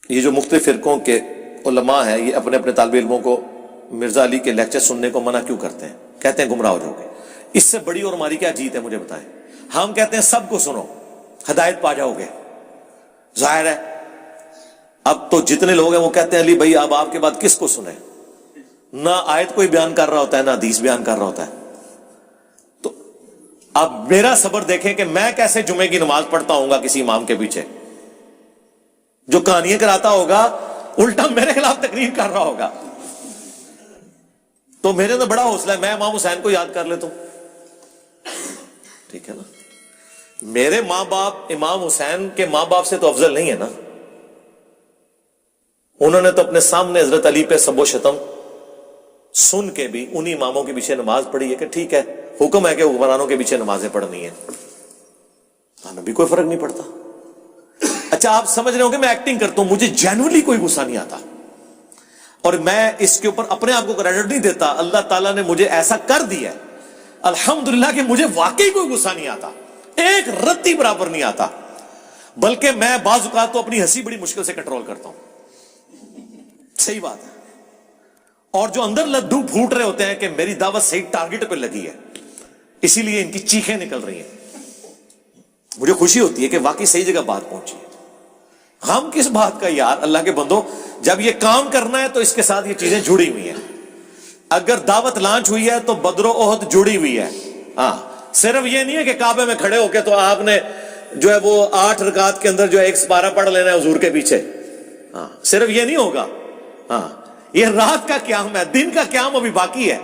یہ جو مختلف فرقوں کے علماء ہیں یہ اپنے اپنے طالب علموں کو مرزا علی کے لیکچر سننے کو منع کیوں کرتے ہیں؟ کہتے ہیں گمراہ ہو جاؤ گے۔ اس سے بڑی اور ہماری کیا جیت ہے مجھے بتائیں؟ ہم کہتے ہیں سب کو سنو ہدایت پا جاؤ گے۔ ظاہر ہے اب تو جتنے لوگ ہیں وہ کہتے ہیں علی بھائی اب آپ کے بعد کس کو سنیں؟ نہ آیت کوئی بیان کر رہا ہوتا ہے نہ حدیث بیان کر رہا ہوتا ہے۔ تو اب میرا صبر دیکھیں کہ میں کیسے جمعے کی نماز پڑھتا ہوں گا کسی امام کے پیچھے جو کہانیاں کراتا ہوگا، الٹا میرے خلاف تقریر کر رہا ہوگا۔ تو میرے تو بڑا حوصلہ ہے، میں امام حسین کو یاد کر لیتا ہوں، ٹھیک ہے نا؟ میرے ماں باپ امام حسین کے ماں باپ سے تو افضل نہیں ہے نا۔ انہوں نے تو اپنے سامنے حضرت علی پہ سب و شتم سن کے بھی انہی اماموں کے پیچھے نماز پڑھی ہے کہ ٹھیک ہے حکم ہے کہ حکمرانوں کے پیچھے نمازیں پڑھنی ہے، ہمیں بھی کوئی فرق نہیں پڑتا۔ اچھا آپ سمجھ رہے ہو کہ میں ایکٹنگ کرتا ہوں، مجھے جینوئنلی کوئی غصہ نہیں آتا، اور میں اس کے اوپر اپنے آپ کو کریڈٹ نہیں دیتا، اللہ تعالیٰ نے مجھے ایسا کر دیا ہے الحمدللہ کہ مجھے واقعی کوئی غصہ نہیں آتا، ایک رتی برابر نہیں آتا، بلکہ میں بعض اوقات تو اپنی ہنسی بڑی مشکل سے کنٹرول کرتا ہوں۔ صحیح بات ہے۔ اور جو اندر لڈو پھوٹ رہے ہوتے ہیں کہ میری دعوت صحیح ٹارگٹ پہ لگی ہے اسی لیے ان کی چیخیں نکل رہی ہیں، مجھے خوشی ہوتی ہے کہ واقعی صحیح جگہ بات پہنچی ہے۔ ہم کس بات کا یار اللہ کے بندو، جب یہ کام کرنا ہے تو اس کے ساتھ یہ چیزیں جڑی ہوئی ہیں۔ اگر دعوت لانچ ہوئی ہے تو بدر و احد جڑی ہوئی ہے۔ ہاں صرف یہ نہیں ہے کہ کعبے میں کھڑے ہو کے تو آپ نے جو ہے وہ 8 رکعت کے اندر جو ہے ایک سپارہ پڑھ لینا ہے حضور کے پیچھے، ہاں صرف یہ نہیں ہوگا۔ ہاں یہ رات کا قیام ہے، دن کا قیام ابھی باقی ہے۔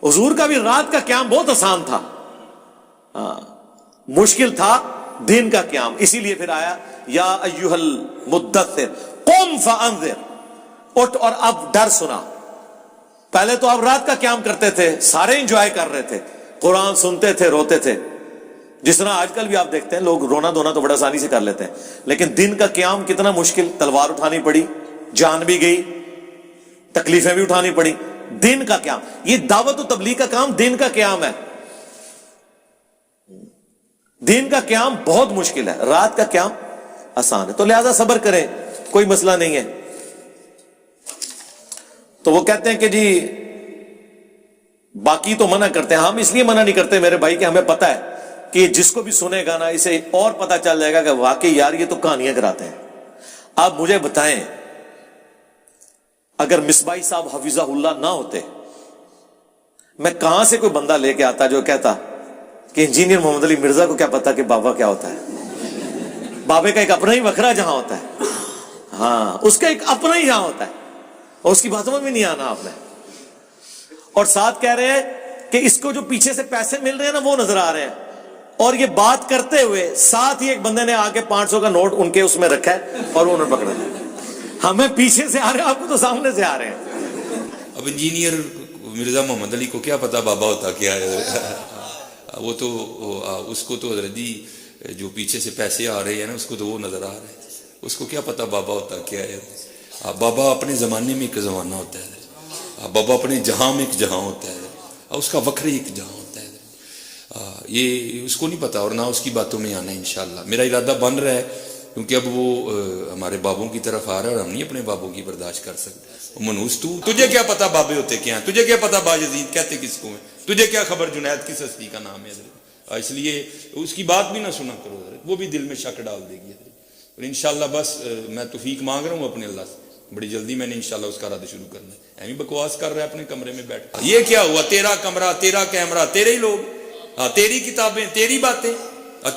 حضور کا بھی رات کا قیام بہت آسان تھا، ہاں مشکل تھا دن کا قیام، اسی لیے پھر آیا یا ایھا المدثر قم فانذر، اٹھ اور اب ڈر سنا۔ پہلے تو آپ رات کا قیام کرتے تھے، سارے انجوائے کر رہے تھے، قرآن سنتے تھے، روتے تھے، جس طرح آج کل بھی آپ دیکھتے ہیں لوگ رونا دھونا تو بڑا آسانی سے کر لیتے ہیں، لیکن دن کا قیام کتنا مشکل، تلوار اٹھانی پڑی، جان بھی گئی، تکلیفیں بھی اٹھانی پڑی۔ دن کا قیام، یہ دعوت و تبلیغ کا کام دن کا قیام ہے۔ دن کا قیام بہت مشکل ہے، رات کا قیام آسان ہے، تو لہذا صبر کریں، کوئی مسئلہ نہیں ہے۔ تو وہ کہتے ہیں کہ جی باقی تو منع کرتے ہیں، ہم اس لیے منع نہیں کرتے میرے بھائی کہ ہمیں پتہ ہے کہ جس کو بھی سنے گا نا اسے اور پتہ چل جائے گا کہ واقعی یار یہ تو کہانیاں کراتے ہیں۔ آپ مجھے بتائیں اگر مصباحی صاحب حفظہ اللہ نہ ہوتے، میں کہاں سے کوئی بندہ لے کے آتا جو کہتا کہ انجینئر محمد علی مرزا کو کیا پتا کہ بابا کیا ہوتا ہے؟ بابے کا ایک اپنا ہی وکھرا جہاں ہوتا ہے، ہاں اس کا ایک اپنا ہی جہاں ہوتا ہے، اور اس کی باتوں میں بھی نہیں آنا آپ نے۔ اور ساتھ کہہ رہے ہیں کہ اس کو جو پیچھے سے پیسے مل رہے ہیں نا وہ نظر آ رہے ہیں، اور یہ بات کرتے ہوئے ساتھ ہی ایک بندے نے آ کے 500 کا نوٹ ان کے اس میں رکھا ہے اور انہوں نے پکڑا۔ ہمیں پیچھے سے آ رہے ہیں، آپ کو تو سامنے سے آ رہے ہیں۔ اب انجینئر مرزا محمد علی کو کیا پتا بابا ہوتا کیا ہے؟ وہ تو اس کو تو حضرت جی جو پیچھے سے پیسے آ رہے ہیں نا اس کو تو وہ نظر آ رہے ہیں، اس کو کیا پتا بابا ہوتا کیا ہے؟ بابا اپنے زمانے میں ایک زمانہ ہوتا ہے، بابا اپنے جہاں میں ایک جہاں ہوتا ہے، اس کا وکھرے ایک جہاں ہوتا ہے، یہ اس کو نہیں پتا، اور نہ اس کی باتوں میں آنا ہے۔ انشاءاللہ میرا ارادہ بن رہا ہے، کیونکہ اب وہ ہمارے بابوں کی طرف آ رہا ہے اور ہم نہیں اپنے بابوں کی برداشت کر سکتے۔ منوس تجھے کیا پتا بابے ہوتے کیا ہیں؟ تجھے کیا پتا باجزید کہتے کس کو ہیں؟ تجھے کیا خبر جنید کس ہستی کا نام ہے حضرت؟ اس لیے اس کی بات بھی نہ سنا کرو حضرت، وہ بھی دل میں شک ڈال دے گی حضرت۔ اور انشاءاللہ بس میں توفیق مانگ رہا ہوں اپنے اللہ سے، بڑی جلدی میں نے انشاءاللہ اس کا رد شروع کرنا ہے۔ ایویں بکواس کر رہا ہے اپنے کمرے میں بیٹھ، یہ کیا ہوا؟ تیرا کمرہ، تیرا کیمرہ، تیرے ہی لوگ، تیری کتابیں، تیری باتیں،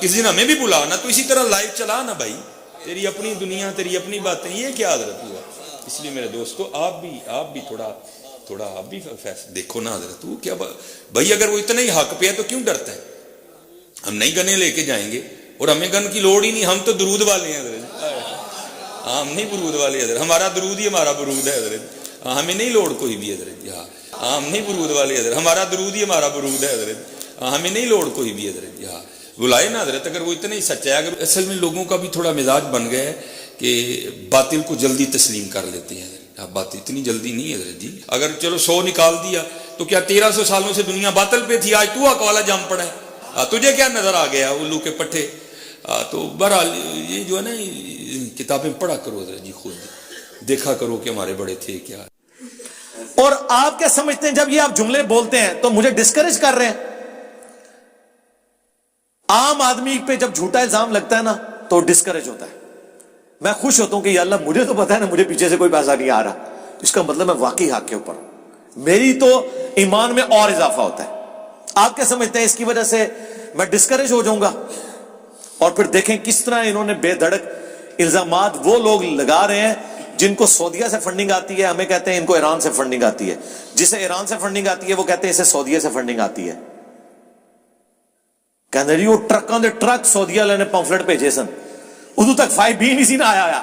کسی دن ہمیں بھی بلا نا، تو اسی طرح لائیو چلا نا بھائی، تیری اپنی دنیا، تیری اپنی باتیں، یہ کیا حضرت ہوا؟ اس لیے میرے دوستو آپ بھی تھوڑا آپ بھی دیکھو نا حضرت، وہ کیا بھائی اگر وہ اتنا ہی حق پہ ہے تو کیوں ڈرتا ہے؟ ہم نہیں گنے لے کے جائیں گے، اور ہمیں گن کی لوڑ ہی نہیں، ہم تو درود والے ہیں حضرت، ہم نہیں برود والے حضرت، ہمارا درود ہی ہمارا برود ہے حضرت، ہمیں نہیں لوڑ کوئی بھی حضرت، ہم نہیں برود والے حضرت، ہمارا درود ہی ہمارا برود ہے حضرت، ہمیں نہیں لوڑ کوئی بھی حضرت، بلائے نا حضرت اگر وہ اتنا ہی سچا ہے۔ اگر اصل میں لوگوں کا بھی تھوڑا مزاج بن گیا ہے کہ باطل کو جلدی تسلیم کر لیتے ہیں، بات اتنی جلدی نہیں ہے حضرت جی، اگر چلو 100 نکال دیا تو کیا 1300 سالوں سے دنیا باطل پہ تھی، آج تو اکوالا جام پڑا ہے، تجھے کیا نظر آ گیا الو کے پٹھے؟ تو بہرحال یہ جو ہے نا کتابیں پڑھا کرو ذرا جی، خود دیکھا کرو کہ ہمارے بڑے تھے کیا. اور آپ کیا سمجھتے ہیں جب یہ آپ جملے بولتے ہیں تو مجھے ڈسکریج کر رہے ہیں؟ عام آدمی پہ جب جھوٹا الزام لگتا ہے نا تو ڈسکریج ہوتا ہے. میں خوش ہوتا ہوں کہ یا اللہ مجھے تو پتا ہے نا مجھے پیچھے سے کوئی پیسہ نہیں آ رہا، اس کا مطلب میں واقعی حق کے اوپر ہوں، میری تو ایمان میں اور اضافہ ہوتا ہے. آپ کیا سمجھتے ہیں اس کی وجہ سے میں ڈسکریج ہو جاؤں گا؟ اور پھر دیکھیں کس طرح انہوں نے بے دھڑک الزامات وہ لوگ لگا رہے ہیں جن کو سعودیہ سے فنڈنگ آتی ہے، ہمیں کہتے ہیں ان کو ایران سے فنڈنگ آتی ہے، جسے ایران سے فنڈنگ آتی ہے وہ کہتے ہیں اسے سعودیہ سے فنڈنگ آتی ہے. کہنے جی وہ ٹرکاں دے ٹرک سعودیہ والے نے پمفلٹ بھیجے سن، ادو تک 5B نہیں سی نہ آیا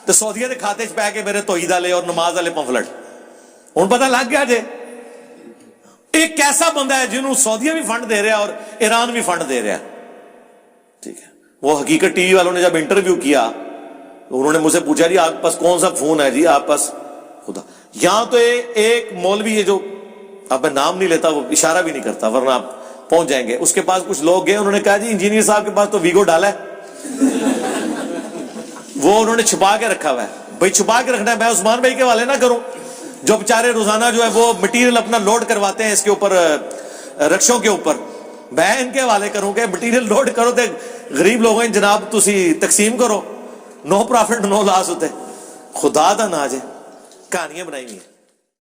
تو سعودیہ دے کھاتے چ پہ کے میرے توحید والے اور نماز والے پمفلٹ ہوں پتہ لگ گیا جے. ایک ایسا بندہ ہے جنہوں سعودیہ بھی فنڈ دے رہا ہے اور ایران بھی فنڈ دے رہا ہے. ٹھیک ہے، وہ حقیقت ٹی وی والوں نے جب انٹرویو کیا انہوں نے مجھ سے پوچھا جی آپ پاس کون سا فون ہے جی آپ پاس، خدا یہاں تو ایک مولوی ہے جو اب میں نام نہیں لیتا، وہ اشارہ بھی نہیں کرتا ورنہ آپ پہنچ جائیں گے، اس کے پاس کچھ لوگ گئے، انہوں نے کہا جی انجینئر صاحب کے پاس تو ویگو ڈالا ہے وہ انہوں نے چھپا کے رکھا ہوا ہے. بھائی چھپا کے رکھنا ہے، میں عثمان بھائی کے حوالے نہ کروں جو بیچارے روزانہ جو ہے وہ مٹیریل اپنا لوڈ کرواتے ہیں اس کے اوپر رکشوں کے اوپر، میں ان کے حوالے کروں کہ مٹیریل لوڈ کرو تے غریب لوگوں جناب تسی تقسیم کرو، نو پرافٹ نو لاس ہوتے. خدا دا نا جے کہانیاں بنائی ہوئی ہیں.